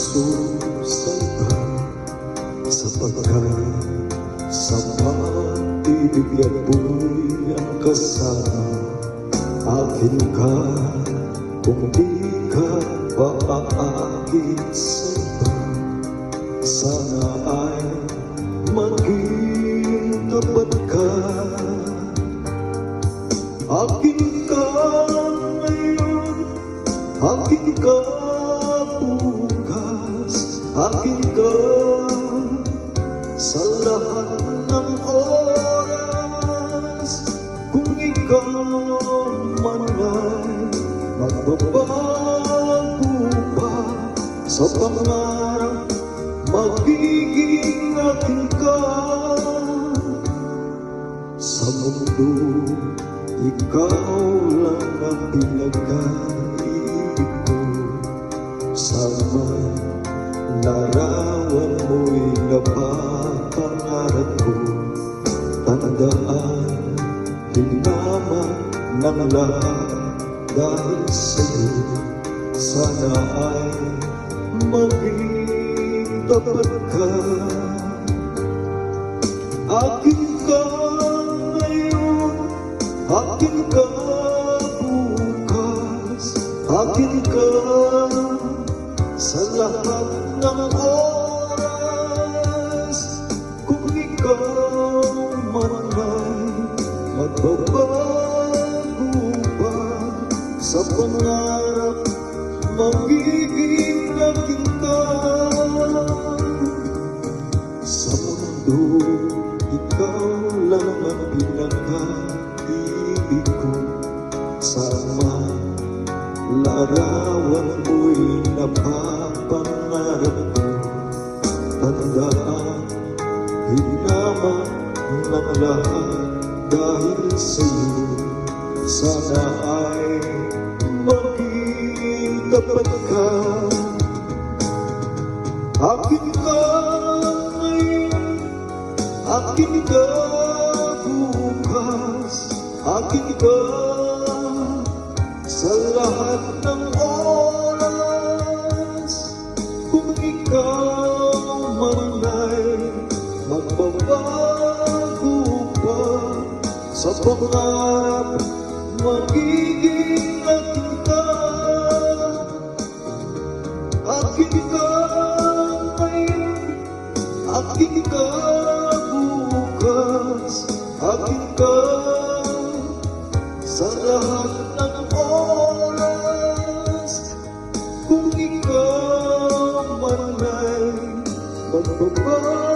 magsusalba sapagkat sa pag-ibig at buhay ang kasama. Akin ka kung di ka paaakit sa iba. Sana ay maging tapat ka. Akin ka ngayon, akin ka bukas, akin ka sa lahat ng oras. Kung ikaw man ay magbabago pa sa pangarap, magiging akin ka. Sa mundo, ikaw lang ang pinag-iibig ko. Sama larawan mo'y napapangarap ko. Tandaan, hinaman ng lahat dahil sa'yo. Sana ay maging tapat ka. Akin ka ngayon, akin ka bukas, akin ka sa lahat ng oras. Kung ikaw man ay magbabago pa sa pangarap, magiging akin ka. Sa mundo, ikaw lang ang pinag-iibig ko. Sama larawan mo'y napapangarap ko. Tandaan, hinaman ng lahat dahil sa'yo. Sana ay maging tapat ka. Akin ka ngayon, akin ka bukas, akin ka sa lahat ng oras. Kung ikaw man ay magbabago pa sa pangarap, magiging akin ka. Akin ka ngayon, akin ka bukas, akin ka sa lahat ng oras. Kung ikaw man ay magbabago